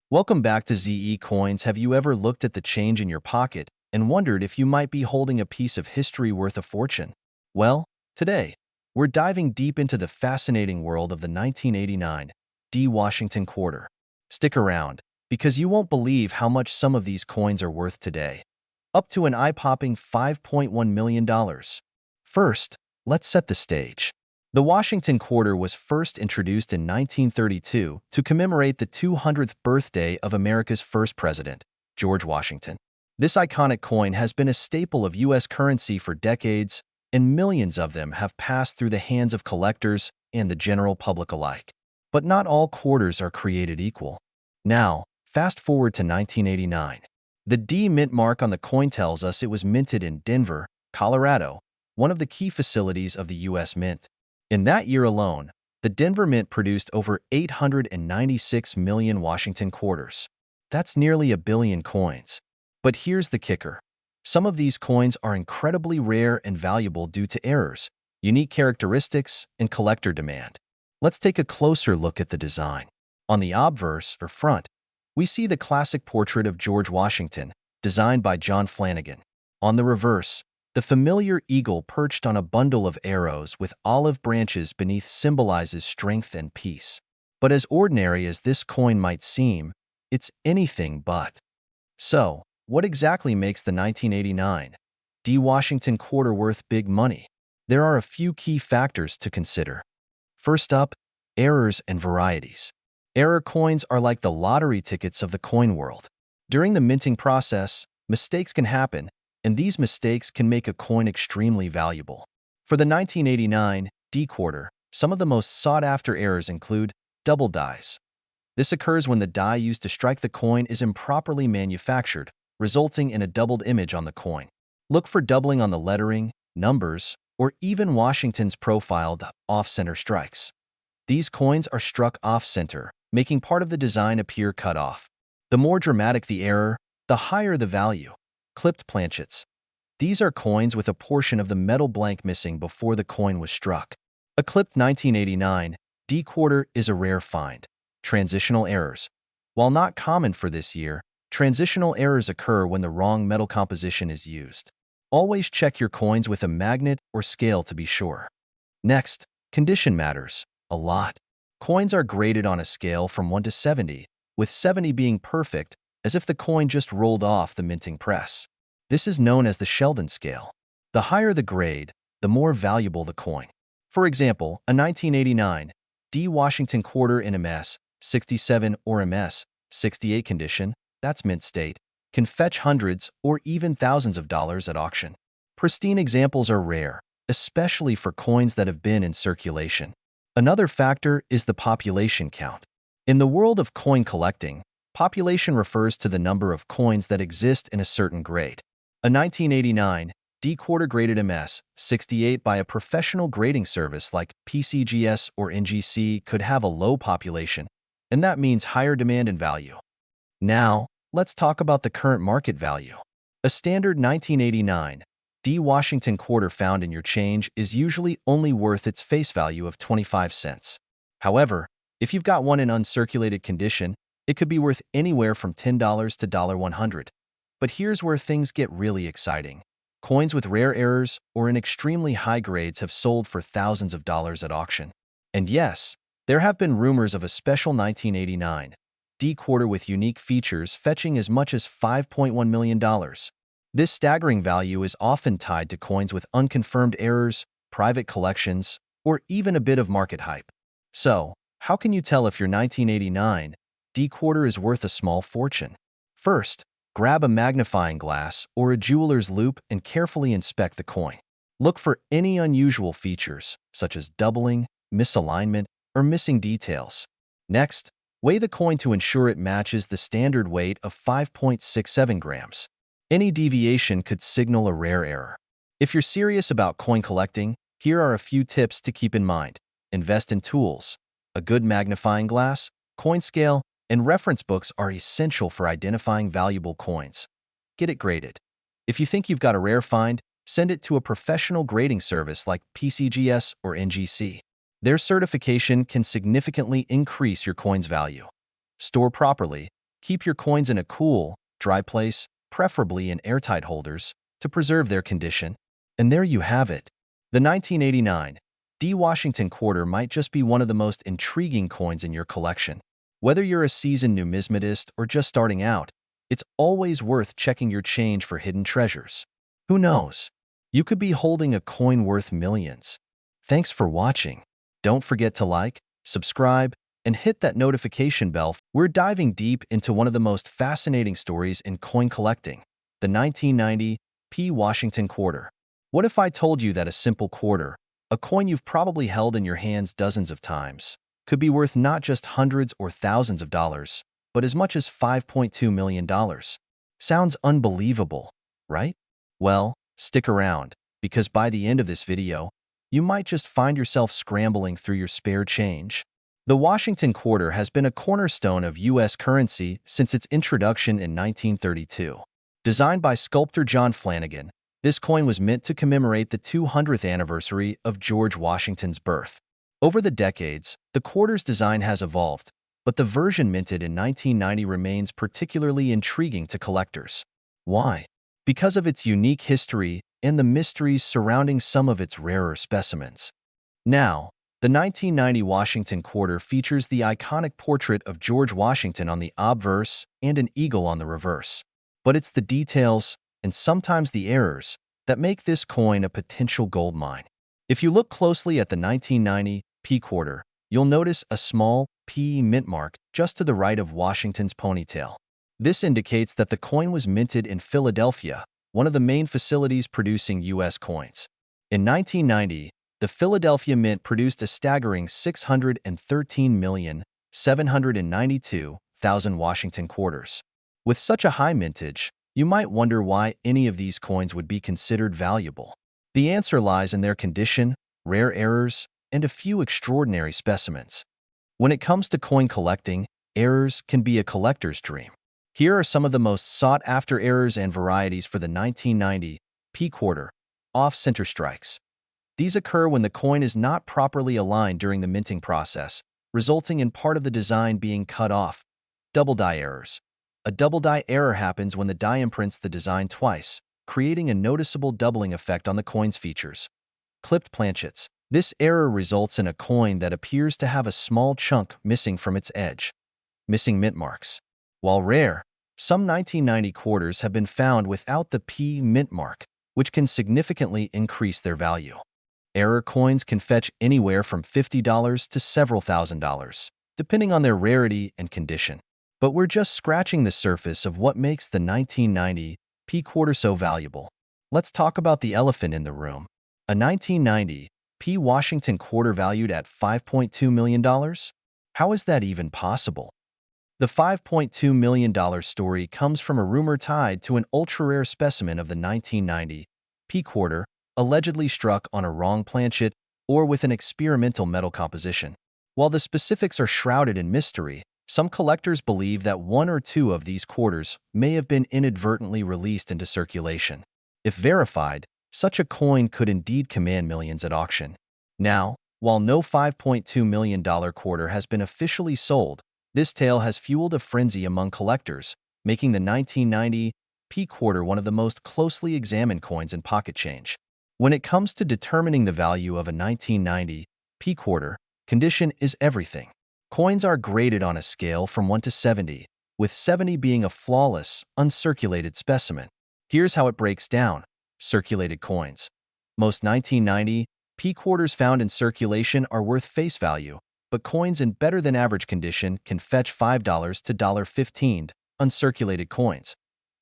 Welcome back to ZE Coins. Have you ever looked at the change in your pocket and wondered if you might be holding a piece of history worth a fortune? Well, today, we're diving deep into the fascinating world of the 1989 D. Washington quarter. Stick around, because you won't believe how much some of these coins are worth today. Up to an eye-popping $5.1 million. First, let's set the stage. The Washington quarter was first introduced in 1932 to commemorate the 200th birthday of America's first president, George Washington. This iconic coin has been a staple of U.S. currency for decades, and millions of them have passed through the hands of collectors and the general public alike. But not all quarters are created equal. Now, fast forward to 1989. The D mint mark on the coin tells us it was minted in Denver, Colorado, one of the key facilities of the U.S. Mint. In that year alone, the Denver Mint produced over 896 million Washington quarters. That's nearly a billion coins. But here's the kicker. Some of these coins are incredibly rare and valuable due to errors, unique characteristics, and collector demand. Let's take a closer look at the design. On the obverse, or front, we see the classic portrait of George Washington, designed by John Flanagan. On the reverse, the familiar eagle perched on a bundle of arrows with olive branches beneath symbolizes strength and peace. But as ordinary as this coin might seem, it's anything but. So, what exactly makes the 1989 D. Washington quarter worth big money? There are a few key factors to consider. First up, errors and varieties. Error coins are like the lottery tickets of the coin world. During the minting process, mistakes can happen, and these mistakes can make a coin extremely valuable. For the 1989 D quarter, some of the most sought-after errors include double dies. This occurs when the die used to strike the coin is improperly manufactured, resulting in a doubled image on the coin. Look for doubling on the lettering, numbers, or even Washington's profiled off-center strikes. These coins are struck off-center, making part of the design appear cut off. The more dramatic the error, the higher the value. Clipped planchets. These are coins with a portion of the metal blank missing before the coin was struck. A clipped 1989 D quarter is a rare find. Transitional errors. While not common for this year, transitional errors occur when the wrong metal composition is used. Always check your coins with a magnet or scale to be sure. Next, condition matters a lot. Coins are graded on a scale from 1 to 70, with 70 being perfect, as if the coin just rolled off the minting press. This is known as the Sheldon scale. The higher the grade, the more valuable the coin. For example, a 1989 D. Washington quarter in MS 67 or MS 68 condition, that's mint state, can fetch hundreds or even thousands of dollars at auction. Pristine examples are rare, especially for coins that have been in circulation. Another factor is the population count. In the world of coin collecting, population refers to the number of coins that exist in a certain grade. A 1989 D quarter graded MS 68 by a professional grading service like PCGS or NGC could have a low population, and that means higher demand and value. Now, let's talk about the current market value. A standard 1989 D. Washington quarter found in your change is usually only worth its face value of 25 cents. However, if you've got one in uncirculated condition, it could be worth anywhere from $10 to $100. But here's where things get really exciting. Coins with rare errors or in extremely high grades have sold for thousands of dollars at auction. And yes, there have been rumors of a special 1989 D quarter with unique features fetching as much as $5.1 million. This staggering value is often tied to coins with unconfirmed errors, private collections, or even a bit of market hype. So, how can you tell if your 1989 D quarter is worth a small fortune? First, grab a magnifying glass or a jeweler's loupe and carefully inspect the coin. Look for any unusual features, such as doubling, misalignment, or missing details. Next, weigh the coin to ensure it matches the standard weight of 5.67 grams. Any deviation could signal a rare error. If you're serious about coin collecting, here are a few tips to keep in mind. Invest in tools. A good magnifying glass, coin scale, and reference books are essential for identifying valuable coins. Get it graded. If you think you've got a rare find, send it to a professional grading service like PCGS or NGC. Their certification can significantly increase your coin's value. Store properly. Keep your coins in a cool, dry place, preferably in airtight holders, to preserve their condition. And there you have it. The 1989 D. Washington quarter might just be one of the most intriguing coins in your collection. Whether you're a seasoned numismatist or just starting out, it's always worth checking your change for hidden treasures. Who knows? You could be holding a coin worth millions. Thanks for watching. Don't forget to like, subscribe, and hit that notification bell. We're diving deep into one of the most fascinating stories in coin collecting, the 1990 P. Washington quarter. What if I told you that a simple quarter, a coin you've probably held in your hands dozens of times, could be worth not just hundreds or thousands of dollars, but as much as $5.2 million? Sounds unbelievable, right? Well, stick around, because by the end of this video, you might just find yourself scrambling through your spare change. The Washington quarter has been a cornerstone of U.S. currency since its introduction in 1932. Designed by sculptor John Flanagan, this coin was meant to commemorate the 200th anniversary of George Washington's birth. Over the decades, the quarter's design has evolved, but the version minted in 1990 remains particularly intriguing to collectors. Why? Because of its unique history and the mysteries surrounding some of its rarer specimens. Now, the 1990 Washington quarter features the iconic portrait of George Washington on the obverse and an eagle on the reverse. But it's the details, and sometimes the errors, that make this coin a potential gold mine. If you look closely at the 1990 P quarter, you'll notice a small P mint mark just to the right of Washington's ponytail. This indicates that the coin was minted in Philadelphia, one of the main facilities producing U.S. coins. In 1990, the Philadelphia Mint produced a staggering 613,792,000 Washington quarters. With such a high mintage, you might wonder why any of these coins would be considered valuable. The answer lies in their condition, rare errors, and a few extraordinary specimens. When it comes to coin collecting, errors can be a collector's dream. Here are some of the most sought-after errors and varieties for the 1990 P quarter: off-center strikes. These occur when the coin is not properly aligned during the minting process, resulting in part of the design being cut off. Double die errors. A double die error happens when the die imprints the design twice, creating a noticeable doubling effect on the coin's features. Clipped planchets. This error results in a coin that appears to have a small chunk missing from its edge. Missing mint marks. While rare, some 1990 quarters have been found without the P mint mark, which can significantly increase their value. Error coins can fetch anywhere from $50 to several $1,000s, depending on their rarity and condition. But we're just scratching the surface of what makes the 1990 P quarter so valuable. Let's talk about the elephant in the room. A 1990 P Washington quarter valued at $5.2 million? How is that even possible? The $5.2 million story comes from a rumor tied to an ultra-rare specimen of the 1990 P quarter, allegedly struck on a wrong planchet or with an experimental metal composition. While the specifics are shrouded in mystery, some collectors believe that one or two of these quarters may have been inadvertently released into circulation. If verified, such a coin could indeed command millions at auction. Now, while no $5.2 million quarter has been officially sold, this tale has fueled a frenzy among collectors, making the 1990 P quarter one of the most closely examined coins in pocket change. When it comes to determining the value of a 1990 P quarter, condition is everything. Coins are graded on a scale from 1 to 70, with 70 being a flawless, uncirculated specimen. Here's how it breaks down. Circulated coins. Most 1990 P quarters found in circulation are worth face value, but coins in better-than-average condition can fetch $5 to $15. Uncirculated coins.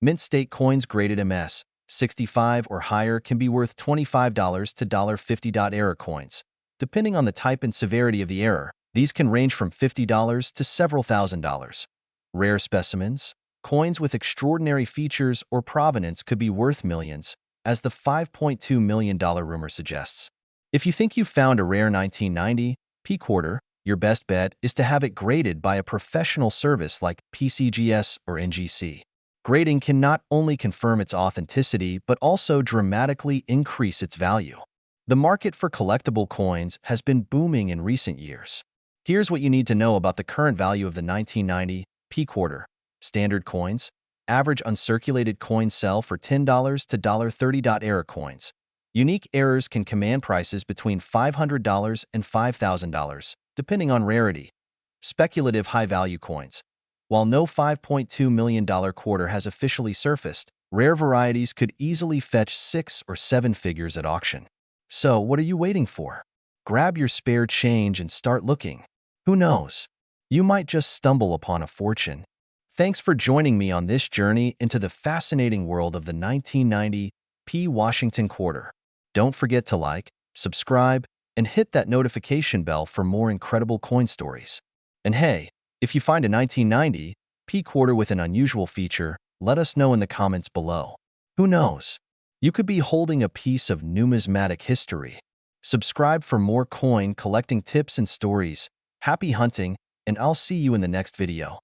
Mint state coins graded MS 65 or higher can be worth $25 to $50. Error coins. Depending on the type and severity of the error, these can range from $50 to several $1,000s. Rare specimens. Coins with extraordinary features or provenance could be worth millions, as the $5.2 million rumor suggests. If you think you've found a rare 1990 P quarter, your best bet is to have it graded by a professional service like PCGS or NGC. Grading can not only confirm its authenticity but also dramatically increase its value. The market for collectible coins has been booming in recent years. Here's what you need to know about the current value of the 1990 P quarter. Standard coins. Average uncirculated coins sell for $10 to $30. Error coins. Unique errors can command prices between $500 and $5,000, depending on rarity. Speculative high-value coins. While no $5.2 million quarter has officially surfaced, rare varieties could easily fetch 6 or 7 figures at auction. So, what are you waiting for? Grab your spare change and start looking. Who knows? You might just stumble upon a fortune. Thanks for joining me on this journey into the fascinating world of the 1990 P. Washington quarter. Don't forget to like, subscribe, and hit that notification bell for more incredible coin stories. And hey, if you find a 1990 P quarter with an unusual feature, let us know in the comments below. Who knows? You could be holding a piece of numismatic history. Subscribe for more coin collecting tips and stories. Happy hunting, and I'll see you in the next video.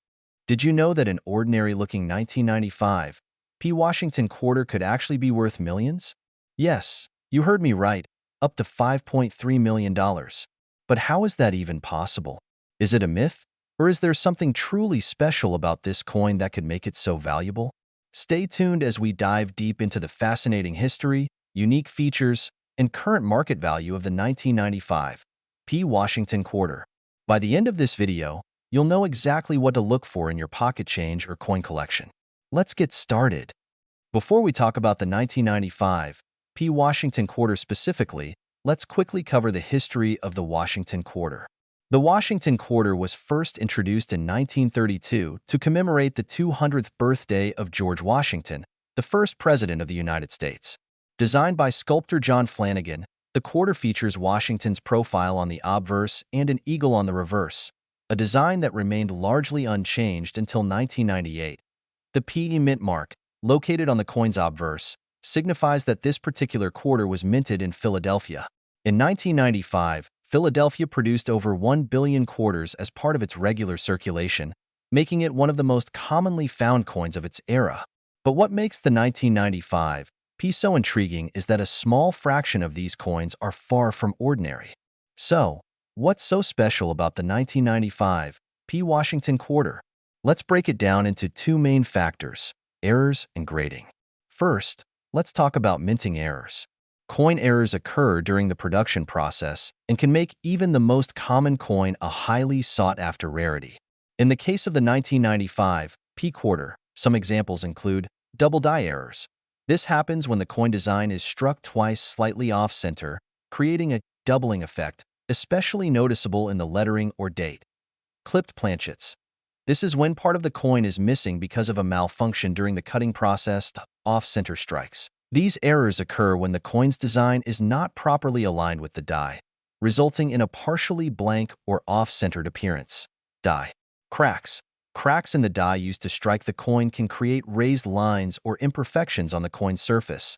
Did you know that an ordinary-looking 1995 P. Washington quarter could actually be worth millions? Yes, you heard me right, up to $5.3 million. But how is that even possible? Is it a myth? Or is there something truly special about this coin that could make it so valuable? Stay tuned as we dive deep into the fascinating history, unique features, and current market value of the 1995 P. Washington quarter. By the end of this video, you'll know exactly what to look for in your pocket change or coin collection. Let's get started. Before we talk about the 1995 P. Washington quarter specifically, let's quickly cover the history of the Washington quarter. The Washington quarter was first introduced in 1932 to commemorate the 200th birthday of George Washington, the first president of the United States. Designed by sculptor John Flanagan, the quarter features Washington's profile on the obverse and an eagle on the reverse, a design that remained largely unchanged until 1998. The PE mint mark, located on the coin's obverse, signifies that this particular quarter was minted in Philadelphia. In 1995, Philadelphia produced over 1 billion quarters as part of its regular circulation, making it one of the most commonly found coins of its era. But what makes the 1995 P so intriguing is that a small fraction of these coins are far from ordinary. So, what's so special about the 1995 P. Washington quarter? Let's break it down into two main factors: errors and grading. First, let's talk about minting errors. Coin errors occur during the production process and can make even the most common coin a highly sought-after rarity. In the case of the 1995 P quarter, some examples include double die errors. This happens when the coin design is struck twice slightly off-center, creating a doubling effect, especially noticeable in the lettering or date. Clipped planchets. This is when part of the coin is missing because of a malfunction during the cutting process. Off-center strikes. These errors occur when the coin's design is not properly aligned with the die, resulting in a partially blank or off-centered appearance. Die. Cracks. Cracks in the die used to strike the coin can create raised lines or imperfections on the coin's surface.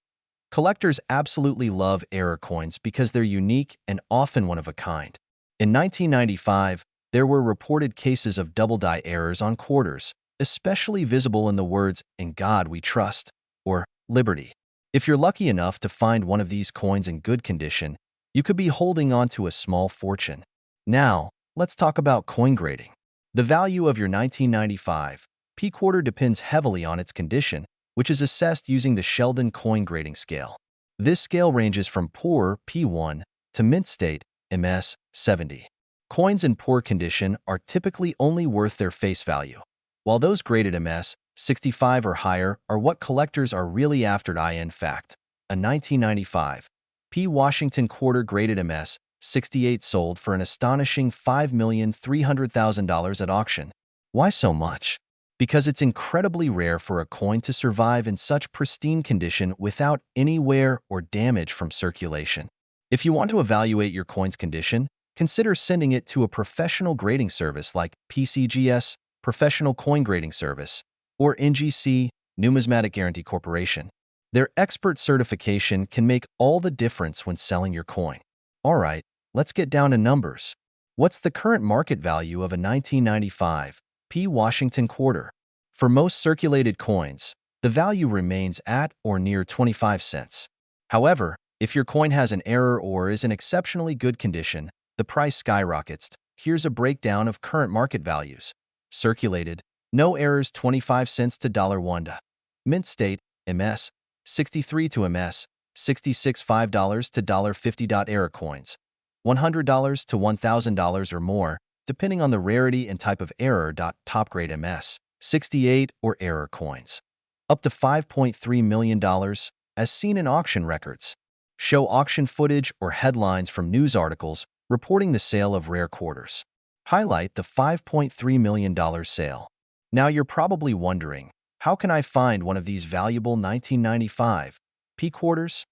Collectors absolutely love error coins because they're unique and often one of a kind. In 1995, there were reported cases of double die errors on quarters, especially visible in the words "In God We Trust" or "Liberty." If you're lucky enough to find one of these coins in good condition, you could be holding on to a small fortune. Now, let's talk about coin grading. The value of your 1995 P quarter depends heavily on its condition, which is assessed using the Sheldon coin grading scale. This scale ranges from poor P1 to mint state MS 70. Coins in poor condition are typically only worth their face value, while those graded MS 65 or higher are what collectors are really after. In fact, a 1995 P. Washington quarter graded MS 68 sold for an astonishing $5,300,000 at auction. Why so much? Because it's incredibly rare for a coin to survive in such pristine condition without any wear or damage from circulation. If you want to evaluate your coin's condition, consider sending it to a professional grading service like PCGS, Professional Coin Grading Service, or NGC, Numismatic Guarantee Corporation. Their expert certification can make all the difference when selling your coin. All right, let's get down to numbers. What's the current market value of a 1995 P. Washington quarter? For most circulated coins, the value remains at or near 25 cents. However, if your coin has an error or is in exceptionally good condition, the price skyrockets. Here's a breakdown of current market values. Circulated, No errors 25 cents to $1. Mint state, MS, 63 to MS, 66 $5 to $50. Error coins, $100 to $1,000 or more, depending on the rarity and type of error. Top grade MS, 68 or error coins. Up to $5.3 million, as seen in auction records. Show auction footage or headlines from news articles reporting the sale of rare quarters. Highlight the $5.3 million sale. Now you're probably wondering, how can I find one of these valuable 1995 P quarters?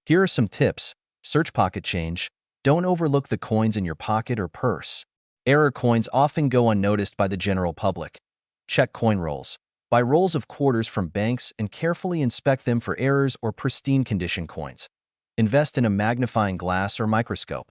Here are some tips. Search pocket change. Don't overlook the coins in your pocket or purse. Error coins often go unnoticed by the general public. Check coin rolls. Buy rolls of quarters from banks and carefully inspect them for errors or pristine condition coins. Invest in a magnifying glass or microscope.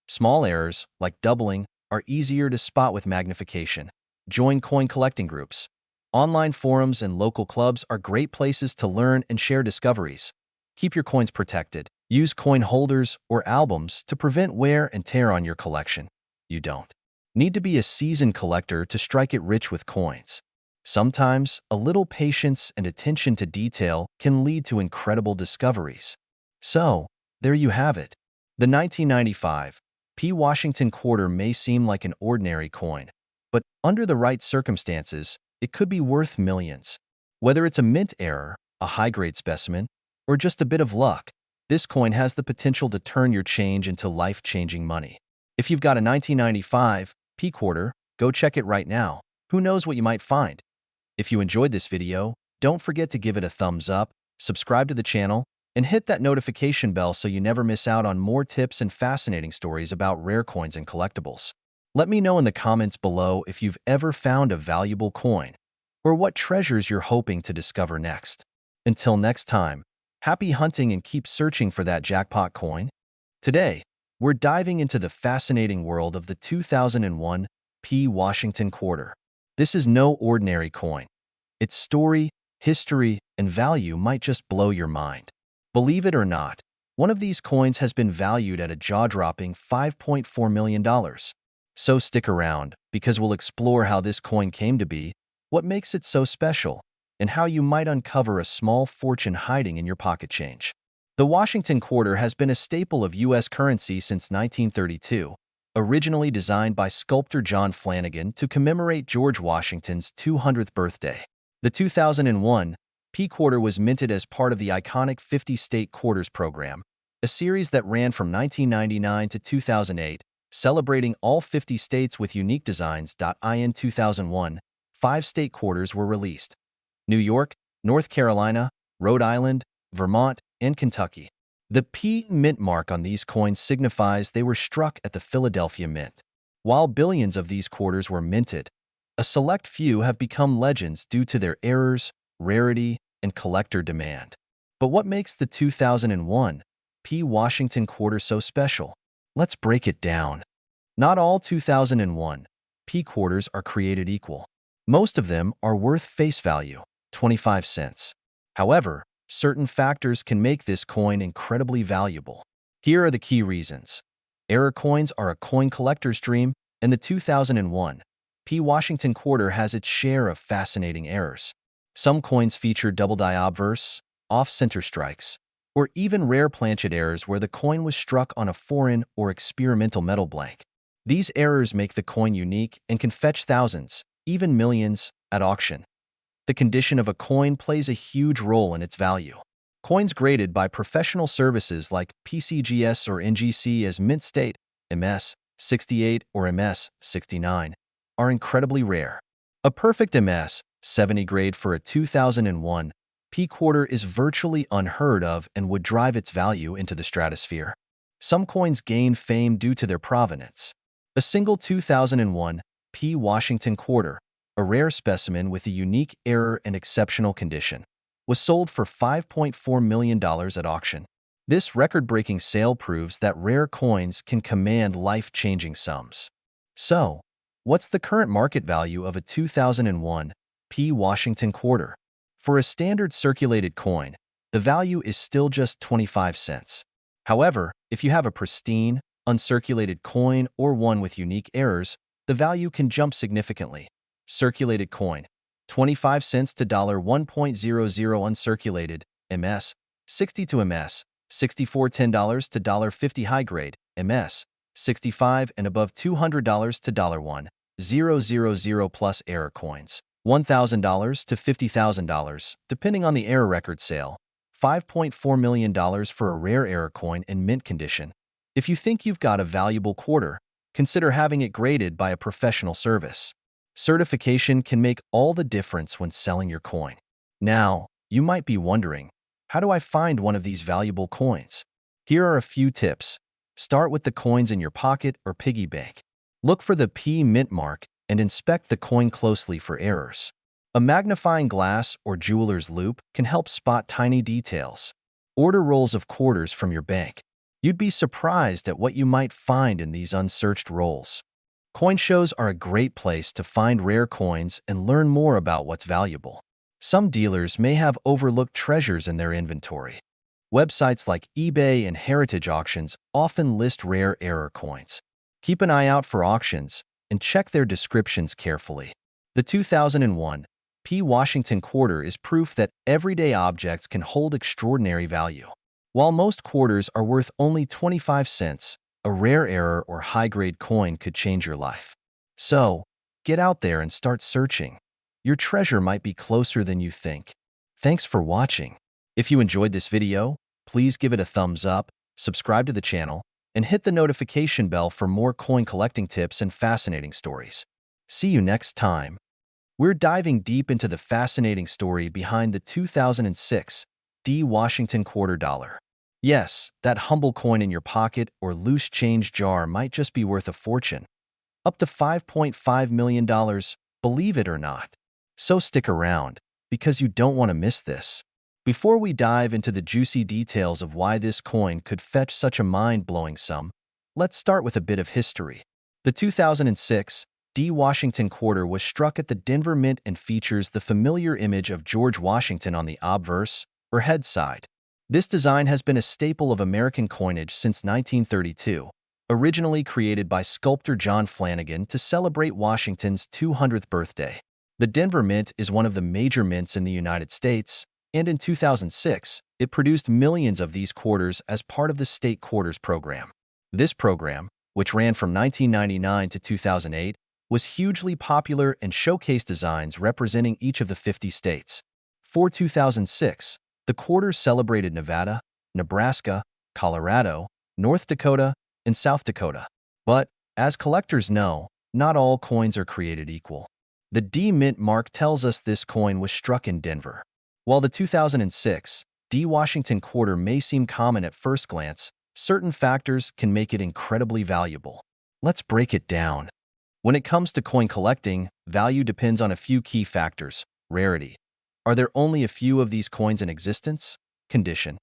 Small errors, like doubling, are easier to spot with magnification. Join coin collecting groups. Online forums and local clubs are great places to learn and share discoveries. Keep your coins protected. Use coin holders or albums to prevent wear and tear on your collection. You don't need to be a seasoned collector to strike it rich with coins. Sometimes, a little patience and attention to detail can lead to incredible discoveries. So, there you have it. The 1995 P. Washington quarter may seem like an ordinary coin, but under the right circumstances, it could be worth millions. Whether it's a mint error, a high-grade specimen, or just a bit of luck, this coin has the potential to turn your change into life-changing money. If you've got a 1995 P quarter, go check it right now. Who knows what you might find? If you enjoyed this video, don't forget to give it a thumbs up, subscribe to the channel, and hit that notification bell so you never miss out on more tips and fascinating stories about rare coins and collectibles. Let me know in the comments below if you've ever found a valuable coin, or what treasures you're hoping to discover next. Until next time, happy hunting and keep searching for that jackpot coin. Today, we're diving into the fascinating world of the 2001 P. Washington quarter. This is no ordinary coin. Its story, history, and value might just blow your mind. Believe it or not, one of these coins has been valued at a jaw-dropping $5.4 million. So stick around, because we'll explore how this coin came to be, what makes it so special, and how you might uncover a small fortune hiding in your pocket change. The Washington quarter has been a staple of U.S. currency since 1932, originally designed by sculptor John Flanagan to commemorate George Washington's 200th birthday. The 2001 P quarter was minted as part of the iconic 50-state quarters program, a series that ran from 1999 to 2008, celebrating all 50 states with unique designs. In 2001, 5 state quarters were released: New York, North Carolina, Rhode Island, Vermont, and Kentucky. The P mint mark on these coins signifies they were struck at the Philadelphia Mint. While billions of these quarters were minted, a select few have become legends due to their errors, rarity, and collector demand. But what makes the 2001 P. Washington quarter so special? Let's break it down. Not all 2001 P quarters are created equal. Most of them are worth face value, 25 cents. However, certain factors can make this coin incredibly valuable. Here are the key reasons. Error coins are a coin collector's dream, and the 2001 P. Washington quarter has its share of fascinating errors. Some coins feature double die obverse, off-center strikes, or even rare planchet errors where the coin was struck on a foreign or experimental metal blank. These errors make the coin unique and can fetch thousands, even millions, at auction. The condition of a coin plays a huge role in its value. Coins graded by professional services like PCGS or NGC as mint state, MS 68 or MS 69, are incredibly rare. A perfect MS 70 grade for a 2001 P quarter is virtually unheard of and would drive its value into the stratosphere. Some coins gain fame due to their provenance. A single 2001 P. Washington quarter, a rare specimen with a unique error and exceptional condition, was sold for $5.4 million at auction. This record-breaking sale proves that rare coins can command life-changing sums. So, what's the current market value of a 2001 P. Washington quarter? For a standard circulated coin, the value is still just 25 cents. However, if you have a pristine, uncirculated coin or one with unique errors, the value can jump significantly. Circulated coin. 25 cents to $1.00 uncirculated, MS, 62 MS, 64 $10 to $50 high grade, MS, 65 and above $200 to $1,000 plus error coins, $1,000 to $50,000, depending on the error record sale, $5.4 million for a rare error coin in mint condition. If you think you've got a valuable quarter, consider having it graded by a professional service. Certification can make all the difference when selling your coin. Now, you might be wondering, how do I find one of these valuable coins? Here are a few tips. Start with the coins in your pocket or piggy bank. Look for the P mint mark and inspect the coin closely for errors. A magnifying glass or jeweler's loupe can help spot tiny details. Order rolls of quarters from your bank. You'd be surprised at what you might find in these unsearched rolls. Coin shows are a great place to find rare coins and learn more about what's valuable. Some dealers may have overlooked treasures in their inventory. Websites like eBay and heritage auctions often list rare error coins. Keep an eye out for auctions and check their descriptions carefully. The 2001 P. Washington quarter is proof that everyday objects can hold extraordinary value. While most quarters are worth only 25 cents, a rare error or high-grade coin could change your life. So, get out there and start searching. Your treasure might be closer than you think. Thanks for watching. If you enjoyed this video, please give it a thumbs up, subscribe to the channel, and hit the notification bell for more coin collecting tips and fascinating stories. See you next time. We're diving deep into the fascinating story behind the 2006 D. Washington quarter dollar. Yes, that humble coin in your pocket or loose change jar might just be worth a fortune. Up to $5.5 million, believe it or not. So stick around, because you don't want to miss this. Before we dive into the juicy details of why this coin could fetch such a mind-blowing sum, let's start with a bit of history. The 2006 D. Washington quarter was struck at the Denver Mint and features the familiar image of George Washington on the obverse, or head side. This design has been a staple of American coinage since 1932, originally created by sculptor John Flanagan to celebrate Washington's 200th birthday. The Denver Mint is one of the major mints in the United States, and in 2006, it produced millions of these quarters as part of the state quarters program. This program, which ran from 1999 to 2008, was hugely popular and showcased designs representing each of the 50 states. For 2006, the quarters celebrated Nevada, Nebraska, Colorado, North Dakota, and South Dakota. But, as collectors know, not all coins are created equal. The D Mint mark tells us this coin was struck in Denver. While the 2006 D. Washington quarter may seem common at first glance, certain factors can make it incredibly valuable. Let's break it down. When it comes to coin collecting, value depends on a few key factors. Rarity. Are there only a few of these coins in existence? Condition.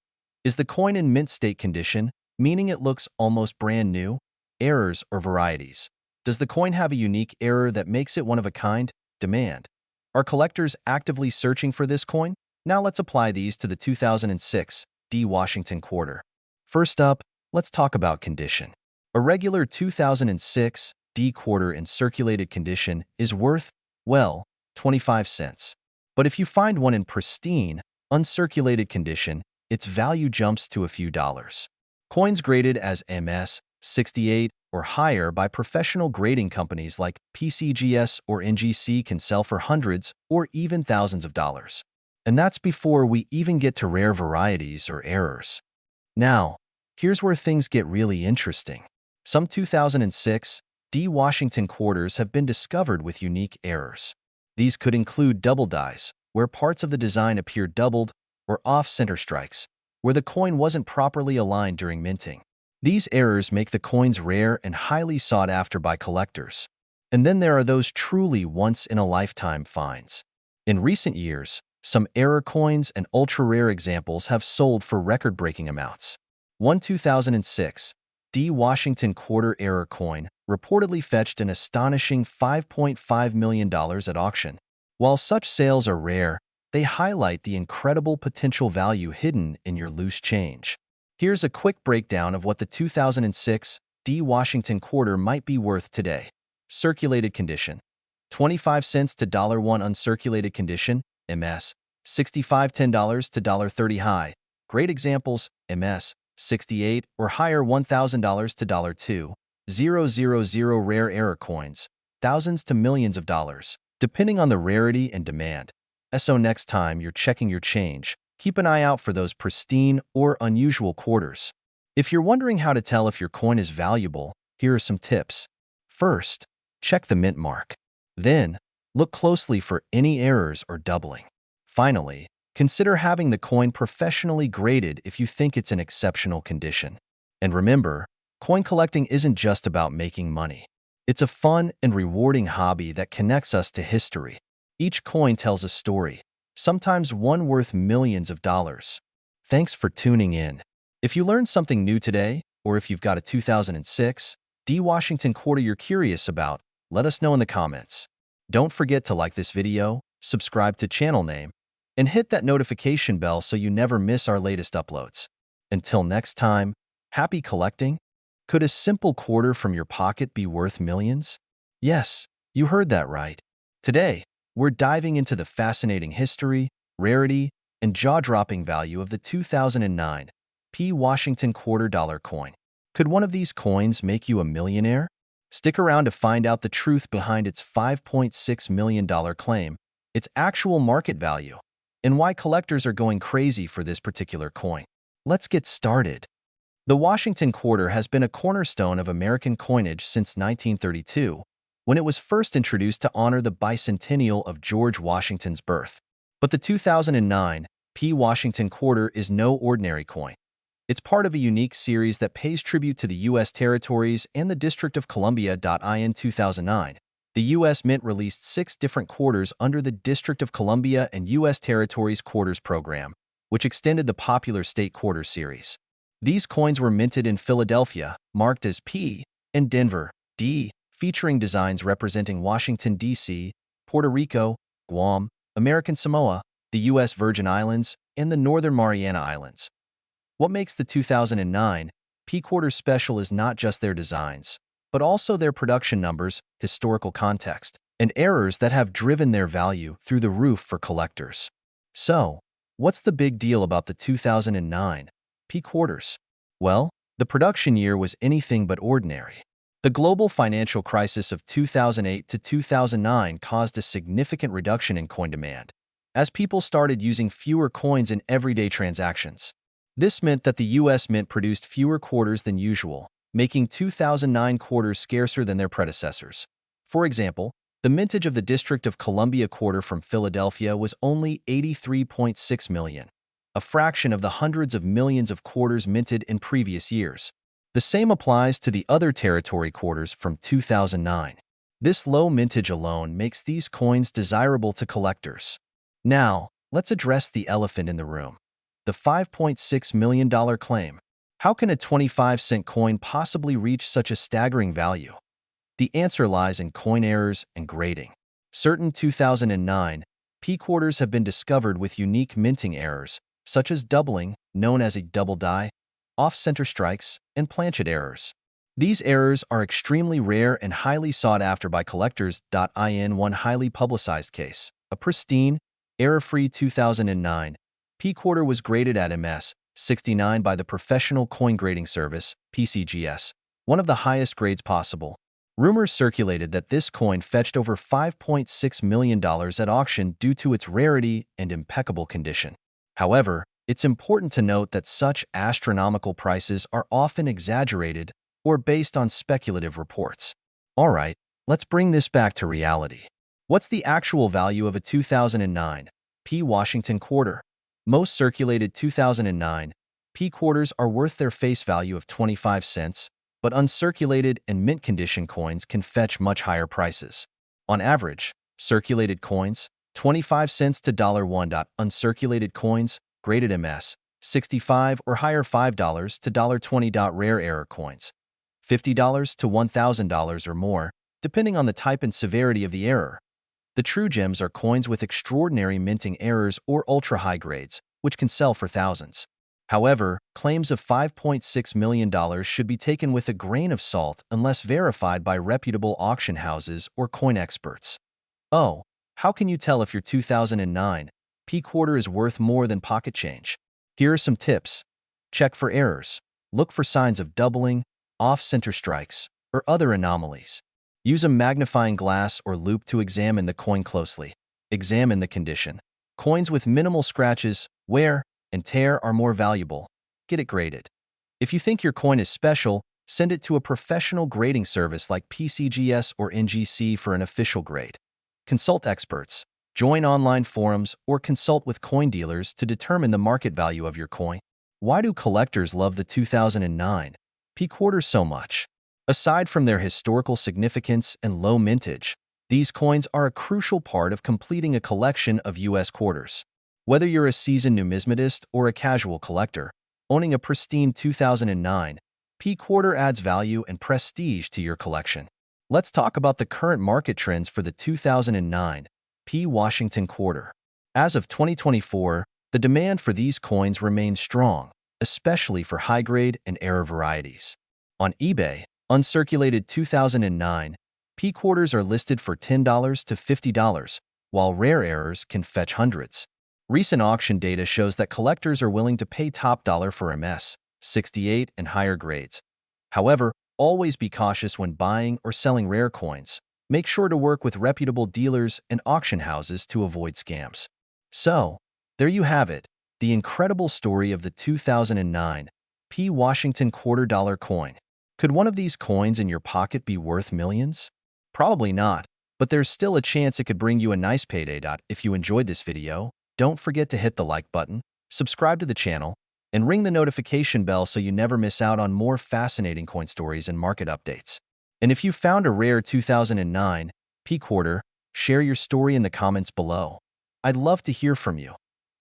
Is the coin in mint state condition, meaning it looks almost brand new? Errors or varieties. Does the coin have a unique error that makes it one of a kind? Demand. Are collectors actively searching for this coin? Now let's apply these to the 2006 D. Washington quarter. First up, let's talk about condition. A regular 2006 D quarter in circulated condition is worth, well, 25 cents. But if you find one in pristine, uncirculated condition, its value jumps to a few dollars. Coins graded as MS 68 or higher by professional grading companies like PCGS or NGC can sell for hundreds or even thousands of dollars. And that's before we even get to rare varieties or errors. Now, here's where things get really interesting. Some 2006 D. Washington quarters have been discovered with unique errors. These could include double dies, where parts of the design appear doubled, or off-center strikes, where the coin wasn't properly aligned during minting. These errors make the coins rare and highly sought after by collectors. And then there are those truly once-in-a-lifetime finds. In recent years, some error coins and ultra-rare examples have sold for record-breaking amounts. One 2006 D. Washington quarter error coin reportedly fetched an astonishing $5.5 million at auction. While such sales are rare, they highlight the incredible potential value hidden in your loose change. Here's a quick breakdown of what the 2006 D. Washington quarter might be worth today. Circulated condition. 25 cents to $1 uncirculated condition, MS, 65 $10 to $30 high. Great examples, MS, 68 or higher $1,000 to $2,000 rare error coins, thousands to millions of dollars, depending on the rarity and demand. So next time you're checking your change, keep an eye out for those pristine or unusual quarters. If you're wondering how to tell if your coin is valuable, here are some tips. First, check the mint mark. Then, look closely for any errors or doubling. Finally, consider having the coin professionally graded if you think it's in exceptional condition. And remember, coin collecting isn't just about making money. It's a fun and rewarding hobby that connects us to history. Each coin tells a story, sometimes one worth millions of dollars. Thanks for tuning in. If you learned something new today, or if you've got a 2006 D Washington quarter you're curious about, let us know in the comments. Don't forget to like this video, subscribe to channel name, and hit that notification bell so you never miss our latest uploads. Until next time, happy collecting! Could a simple quarter from your pocket be worth millions? Yes, you heard that right. Today, we're diving into the fascinating history, rarity, and jaw-dropping value of the 2009 P. Washington $quarter coin. Could one of these coins make you a millionaire? Stick around to find out the truth behind its $5.6 million claim, its actual market value, and why collectors are going crazy for this particular coin. Let's get started. The Washington quarter has been a cornerstone of American coinage since 1932, when it was first introduced to honor the bicentennial of George Washington's birth. But the 2009 P. Washington quarter is no ordinary coin. It's part of a unique series that pays tribute to the U.S. territories and the District of Columbia. In 2009, the U.S. Mint released 6 different quarters under the District of Columbia and U.S. Territories Quarters program, which extended the popular state quarter series. These coins were minted in Philadelphia, marked as P, and Denver, D, featuring designs representing Washington, D.C., Puerto Rico, Guam, American Samoa, the U.S. Virgin Islands, and the Northern Mariana Islands. What makes the 2009 P quarter special is not just their designs, but also their production numbers, historical context, and errors that have driven their value through the roof for collectors. So, what's the big deal about the 2009 P quarters? Well, the production year was anything but ordinary. The global financial crisis of 2008 to 2009 caused a significant reduction in coin demand, as people started using fewer coins in everyday transactions. This meant that the U.S. Mint produced fewer quarters than usual, making 2009 quarters scarcer than their predecessors. For example, the mintage of the District of Columbia quarter from Philadelphia was only 83.6 million, a fraction of the hundreds of millions of quarters minted in previous years. The same applies to the other territory quarters from 2009. This low mintage alone makes these coins desirable to collectors. Now, let's address the elephant in the room. The $5.6 million claim. How can a 25-cent coin possibly reach such a staggering value? The answer lies in coin errors and grading. Certain 2009 P quarters have been discovered with unique minting errors, such as doubling, known as a double die, off-center strikes, and planchet errors. These errors are extremely rare and highly sought after by collectors. In one highly publicized case, a pristine, error-free 2009 P quarter was graded at MS 69 by the Professional Coin Grading Service, PCGS, one of the highest grades possible. Rumors circulated that this coin fetched over $5.6 million at auction due to its rarity and impeccable condition. However, it's important to note that such astronomical prices are often exaggerated or based on speculative reports. All right, let's bring this back to reality. What's the actual value of a 2009 P. Washington quarter? Most circulated 2009 P quarters are worth their face value of 25 cents, but uncirculated and mint condition coins can fetch much higher prices. On average, circulated coins, 25 cents to $1. Uncirculated coins, graded MS, 65 or higher $5 to $20. Rare error coins, $50 to $1,000 or more, depending on the type and severity of the error. The true gems are coins with extraordinary minting errors or ultra-high grades, which can sell for thousands. However, claims of $5.6 million should be taken with a grain of salt unless verified by reputable auction houses or coin experts. Oh, how can you tell if your 2009 P quarter is worth more than pocket change? Here are some tips. Check for errors. Look for signs of doubling, off-center strikes, or other anomalies. Use a magnifying glass or loupe to examine the coin closely. Examine the condition. Coins with minimal scratches, wear, and tear are more valuable. Get it graded. If you think your coin is special, send it to a professional grading service like PCGS or NGC for an official grade. Consult experts. Join online forums or consult with coin dealers to determine the market value of your coin. Why do collectors love the 2009 P quarter so much? Aside from their historical significance and low mintage, these coins are a crucial part of completing a collection of U.S. quarters. Whether you're a seasoned numismatist or a casual collector, owning a pristine 2009 P quarter adds value and prestige to your collection. Let's talk about the current market trends for the 2009 P Washington quarter. As of 2024, the demand for these coins remains strong, especially for high-grade and error varieties. On eBay, uncirculated 2009 P quarters are listed for $10 to $50, while rare errors can fetch hundreds. Recent auction data shows that collectors are willing to pay top dollar for MS 68 and higher grades. However, always be cautious when buying or selling rare coins. Make sure to work with reputable dealers and auction houses to avoid scams. So, there you have it, the incredible story of the 2009 P Washington quarter-dollar coin. Could one of these coins in your pocket be worth millions? Probably not, but there's still a chance it could bring you a nice payday. If you enjoyed this video, don't forget to hit the like button, subscribe to the channel, and ring the notification bell so you never miss out on more fascinating coin stories and market updates. And if you found a rare 2009 P quarter, share your story in the comments below. I'd love to hear from you.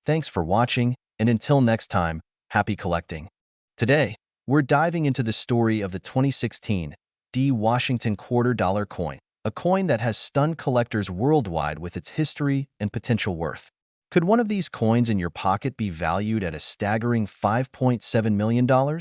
Thanks for watching, and until next time, happy collecting. Today, we're diving into the story of the 2016 D Washington quarter-dollar coin, a coin that has stunned collectors worldwide with its history and potential worth. Could one of these coins in your pocket be valued at a staggering $5.7 million?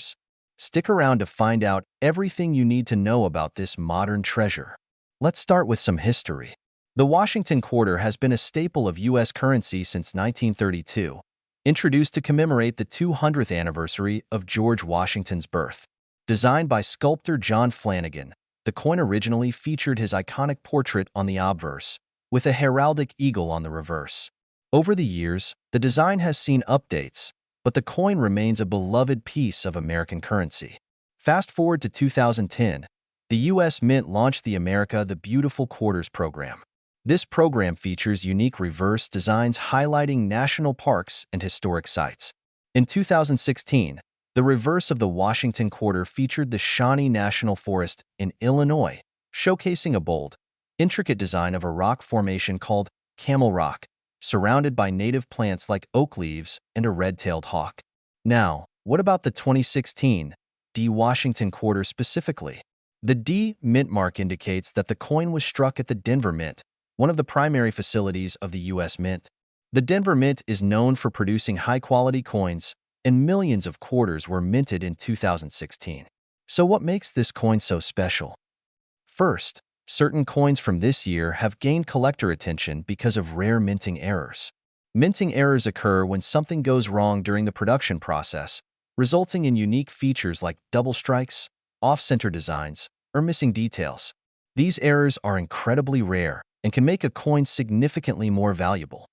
Stick around to find out everything you need to know about this modern treasure. Let's start with some history. The Washington quarter has been a staple of U.S. currency since 1932, introduced to commemorate the 200th anniversary of George Washington's birth. Designed by sculptor John Flanagan, the coin originally featured his iconic portrait on the obverse, with a heraldic eagle on the reverse. Over the years, the design has seen updates, but the coin remains a beloved piece of American currency. Fast forward to 2010, the U.S. Mint launched the America the Beautiful Quarters program. This program features unique reverse designs highlighting national parks and historic sites. In 2016, the reverse of the Washington quarter featured the Shawnee National Forest in Illinois, showcasing a bold, intricate design of a rock formation called Camel Rock, surrounded by native plants like oak leaves and a red-tailed hawk. Now, what about the 2016 D Washington quarter specifically? The D Mint mark indicates that the coin was struck at the Denver Mint, one of the primary facilities of the U.S. Mint. The Denver Mint is known for producing high-quality coins, and millions of quarters were minted in 2016. So what makes this coin so special? First, certain coins from this year have gained collector attention because of rare minting errors. Minting errors occur when something goes wrong during the production process, resulting in unique features like double strikes, off-center designs, or missing details. These errors are incredibly rare and can make a coin significantly more valuable.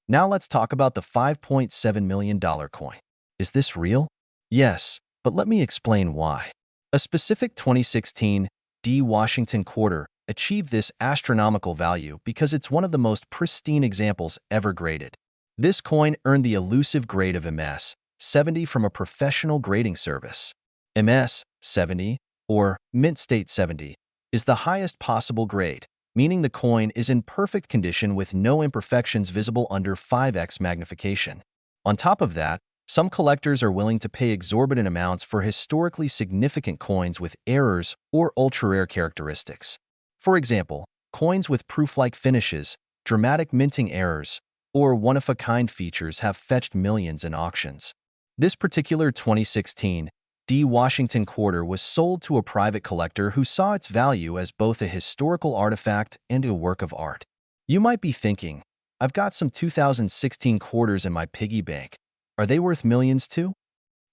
Now let's talk about the $5.7 million coin. Is this real? Yes, but let me explain why. A specific 2016 D Washington quarter achieved this astronomical value because it's one of the most pristine examples ever graded. This coin earned the elusive grade of MS 70 from a professional grading service. MS 70, or Mint State 70, is the highest possible grade, meaning the coin is in perfect condition with no imperfections visible under 5x magnification. On top of that, some collectors are willing to pay exorbitant amounts for historically significant coins with errors or ultra-rare characteristics. For example, coins with proof-like finishes, dramatic minting errors, or one-of-a-kind features have fetched millions in auctions. This particular 2016 D Washington quarter was sold to a private collector who saw its value as both a historical artifact and a work of art. You might be thinking, I've got some 2016 quarters in my piggy bank. Are they worth millions too?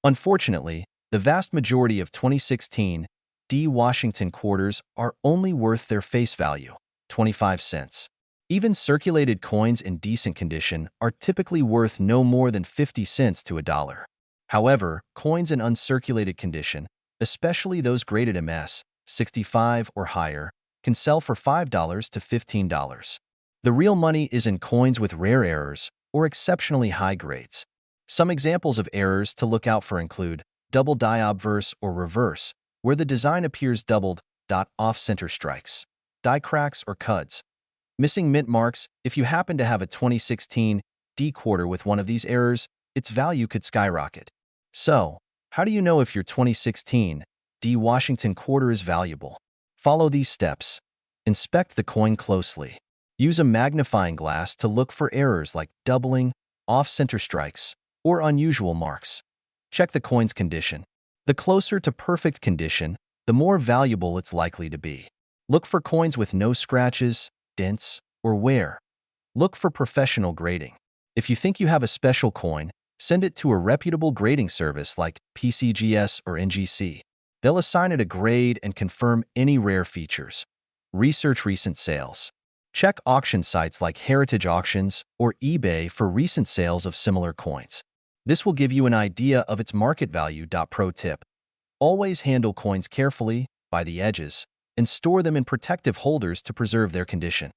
Unfortunately, the vast majority of 2016 D. Washington quarters are only worth their face value, 25 cents. Even circulated coins in decent condition are typically worth no more than 50 cents to a dollar. However, coins in uncirculated condition, especially those graded MS 65 or higher, can sell for $5 to $15. The real money is in coins with rare errors or exceptionally high grades. Some examples of errors to look out for include double die obverse or reverse, where the design appears doubled, off-center strikes, die cracks or cuds, missing mint marks. If you happen to have a 2016 D quarter with one of these errors, its value could skyrocket. So, how do you know if your 2016 D Washington quarter is valuable? Follow these steps. Inspect the coin closely. Use a magnifying glass to look for errors like doubling, off-center strikes, or unusual marks. Check the coin's condition. The closer to perfect condition, the more valuable it's likely to be. Look for coins with no scratches, dents, or wear. Look for professional grading. If you think you have a special coin, send it to a reputable grading service like PCGS or NGC. They'll assign it a grade and confirm any rare features. Research recent sales. Check auction sites like Heritage Auctions or eBay for recent sales of similar coins. This will give you an idea of its market value. Pro tip: always handle coins carefully, by the edges, and store them in protective holders to preserve their condition.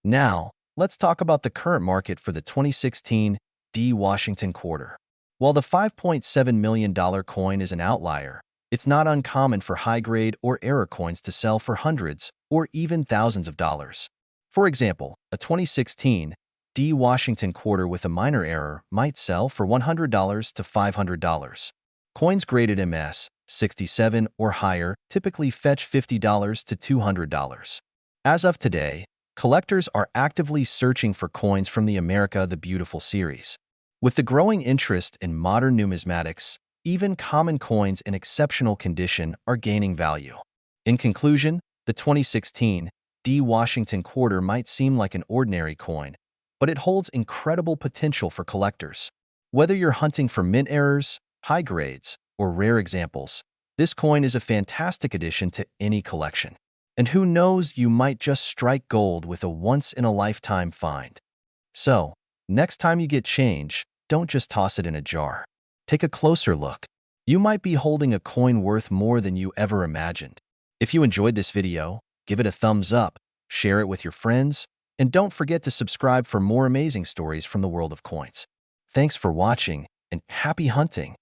Now, let's talk about the current market for the 2016 D. Washington quarter. While the $5.7 million coin is an outlier, it's not uncommon for high-grade or error coins to sell for hundreds or even thousands of dollars. For example, a 2016 D. Washington quarter with a minor error might sell for $100 to $500. Coins graded MS 67 or higher typically fetch $50 to $200. As of today, collectors are actively searching for coins from the America the Beautiful series. With the growing interest in modern numismatics, even common coins in exceptional condition are gaining value. In conclusion, the 2016 D. Washington quarter might seem like an ordinary coin, but it holds incredible potential for collectors. Whether you're hunting for mint errors, high grades, or rare examples, this coin is a fantastic addition to any collection. And who knows, you might just strike gold with a once-in-a-lifetime find. So, next time you get change, don't just toss it in a jar. Take a closer look. You might be holding a coin worth more than you ever imagined. If you enjoyed this video, give it a thumbs up, share it with your friends, and don't forget to subscribe for more amazing stories from the world of coins. Thanks for watching, and happy hunting!